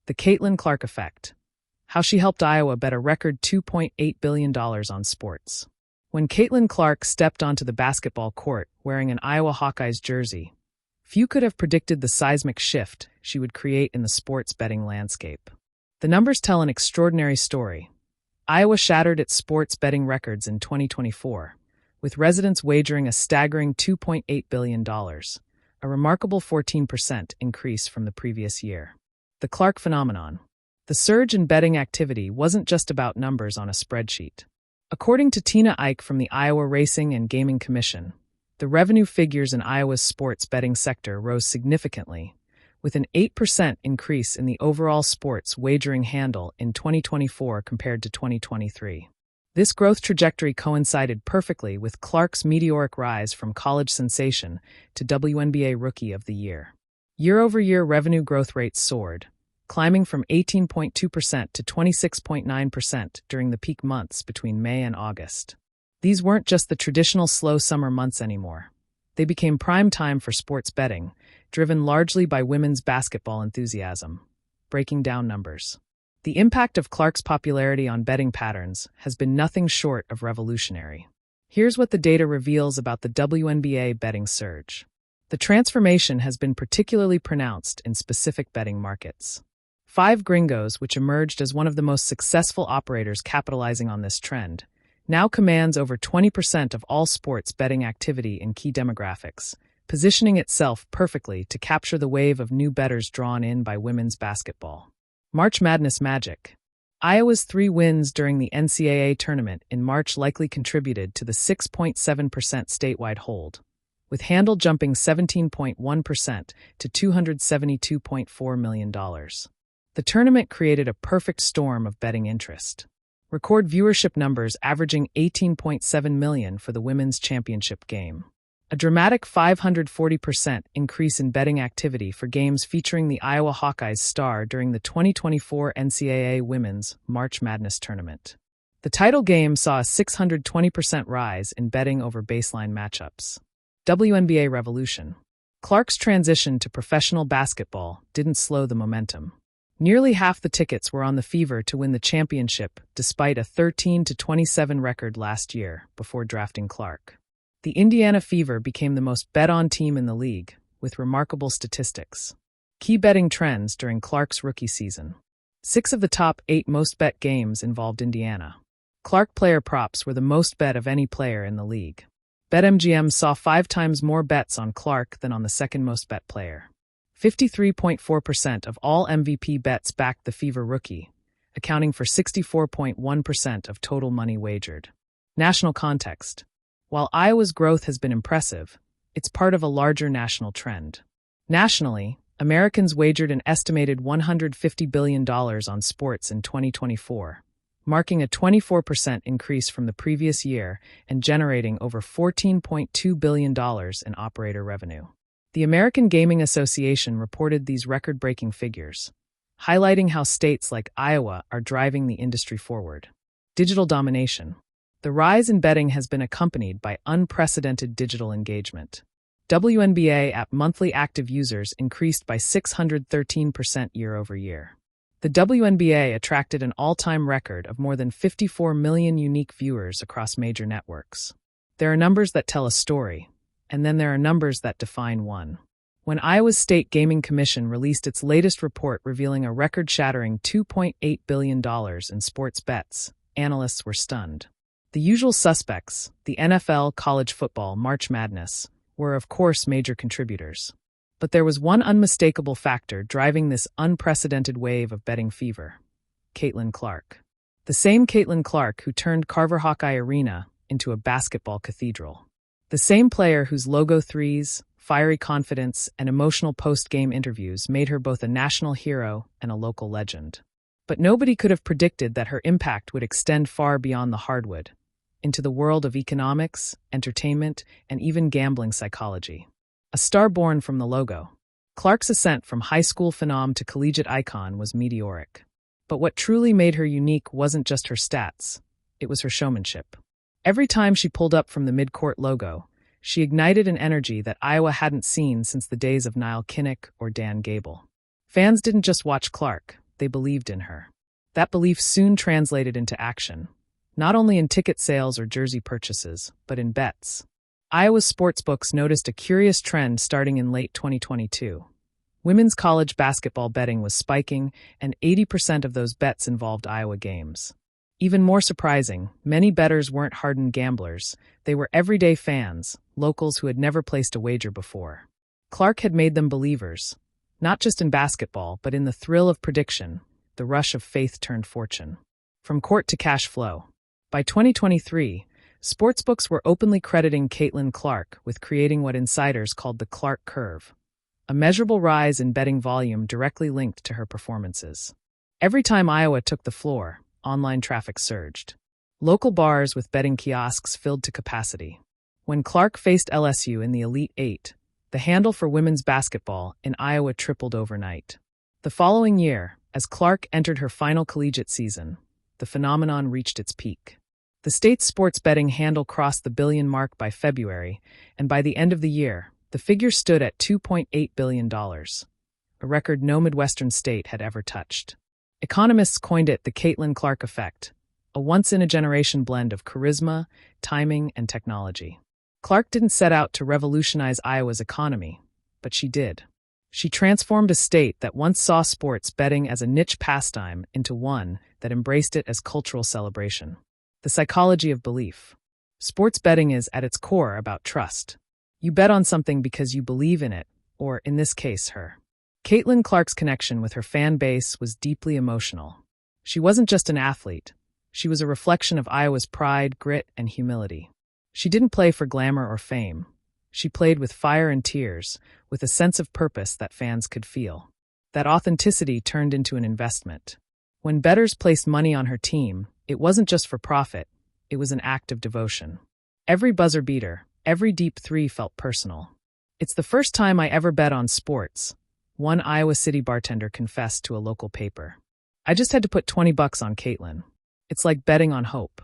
The Caitlin Clark Effect. How she helped Iowa bet a record $2.8 billion on sports. When Caitlin Clark stepped onto the basketball court wearing an Iowa Hawkeyes jersey, few could have predicted the seismic shift she would create in the sports betting landscape. The numbers tell an extraordinary story. Iowa shattered its sports betting records in 2024, with residents wagering a staggering $2.8 billion, a remarkable 14% increase from the previous year. The Clark phenomenon. The surge in betting activity wasn't just about numbers on a spreadsheet. According to Tina Ike from the Iowa Racing and Gaming Commission, the revenue figures in Iowa's sports betting sector rose significantly, with an 8% increase in the overall sports wagering handle in 2024 compared to 2023. This growth trajectory coincided perfectly with Clark's meteoric rise from college sensation to WNBA Rookie of the Year. Year-over-year revenue growth rates soared, climbing from 18.2% to 26.9% during the peak months between May and August. These weren't just the traditional slow summer months anymore. They became prime time for sports betting, driven largely by women's basketball enthusiasm. Breaking down numbers. The impact of Clark's popularity on betting patterns has been nothing short of revolutionary. Here's what the data reveals about the WNBA betting surge. The transformation has been particularly pronounced in specific betting markets. Five Gringos, which emerged as one of the most successful operators capitalizing on this trend, now commands over 20% of all sports betting activity in key demographics, positioning itself perfectly to capture the wave of new bettors drawn in by women's basketball. March Madness magic. Iowa's 3 wins during the NCAA tournament in March likely contributed to the 6.7% statewide hold, with handle jumping 17.1% to $272.4 million. The tournament created a perfect storm of betting interest. Record viewership numbers averaging 18.7 million for the women's championship game. A dramatic 540% increase in betting activity for games featuring the Iowa Hawkeyes star during the 2024 NCAA Women's March Madness Tournament. The title game saw a 620% rise in betting over baseline matchups. WNBA revolution. Clark's transition to professional basketball didn't slow the momentum. Nearly half the tickets were on the Fever to win the championship despite a 13-27 record last year before drafting Clark. The Indiana Fever became the most bet-on team in the league, with remarkable statistics. Key betting trends during Clark's rookie season. 6 of the top 8 most bet games involved Indiana. Clark player props were the most bet of any player in the league. BetMGM saw 5 times more bets on Clark than on the second most bet player. 53.4% of all MVP bets backed the Fever rookie, accounting for 64.1% of total money wagered. National context. While Iowa's growth has been impressive, it's part of a larger national trend. Nationally, Americans wagered an estimated $150 billion on sports in 2024, marking a 24% increase from the previous year and generating over $14.2 billion in operator revenue. The American Gaming Association reported these record-breaking figures, highlighting how states like Iowa are driving the industry forward. Digital domination. The rise in betting has been accompanied by unprecedented digital engagement. WNBA app monthly active users increased by 613% year-over-year. The WNBA attracted an all-time record of more than 54 million unique viewers across major networks. There are numbers that tell a story, and then there are numbers that define one. When Iowa's State Gaming Commission released its latest report revealing a record-shattering $2.8 billion in sports bets, analysts were stunned. The usual suspects, the NFL, college football, March Madness, were of course major contributors. But there was one unmistakable factor driving this unprecedented wave of betting fever: Caitlin Clark. The same Caitlin Clark who turned Carver Hawkeye Arena into a basketball cathedral. The same player whose logo threes, fiery confidence, and emotional post-game interviews made her both a national hero and a local legend. But nobody could have predicted that her impact would extend far beyond the hardwood, into the world of economics, entertainment, and even gambling psychology. A star born from the logo. Clark's ascent from high school phenom to collegiate icon was meteoric. But what truly made her unique wasn't just her stats, it was her showmanship. Every time she pulled up from the mid-court logo, she ignited an energy that Iowa hadn't seen since the days of Niall Kinnick or Dan Gable. Fans didn't just watch Clark, they believed in her. That belief soon translated into action, not only in ticket sales or jersey purchases, but in bets. Iowa's sportsbooks noticed a curious trend starting in late 2022. Women's college basketball betting was spiking, and 80% of those bets involved Iowa games. Even more surprising, many bettors weren't hardened gamblers. They were everyday fans, locals who had never placed a wager before. Clark had made them believers, not just in basketball, but in the thrill of prediction, the rush of faith turned fortune. From court to cash flow. By 2023, sportsbooks were openly crediting Caitlin Clark with creating what insiders called the Clark curve, a measurable rise in betting volume directly linked to her performances. Every time Iowa took the floor, online traffic surged. Local bars with betting kiosks filled to capacity. When Clark faced LSU in the Elite Eight, the handle for women's basketball in Iowa tripled overnight. The following year, as Clark entered her final collegiate season, the phenomenon reached its peak. The state's sports betting handle crossed the billion mark by February, and by the end of the year, the figure stood at $2.8 billion, a record no Midwestern state had ever touched. Economists coined it the Caitlin Clark effect, a once-in-a-generation blend of charisma, timing, and technology. Clark didn't set out to revolutionize Iowa's economy, but she did. She transformed a state that once saw sports betting as a niche pastime into one that embraced it as cultural celebration. The psychology of belief. Sports betting is, at its core, about trust. You bet on something because you believe in it, or, in this case, her. Caitlin Clark's connection with her fan base was deeply emotional. She wasn't just an athlete. She was a reflection of Iowa's pride, grit, and humility. She didn't play for glamour or fame. She played with fire and tears, with a sense of purpose that fans could feel. That authenticity turned into an investment. When bettors placed money on her team, it wasn't just for profit, it was an act of devotion. Every buzzer beater, every deep three felt personal. "It's the first time I ever bet on sports," one Iowa City bartender confessed to a local paper. "I just had to put $20 on Caitlin. It's like betting on hope."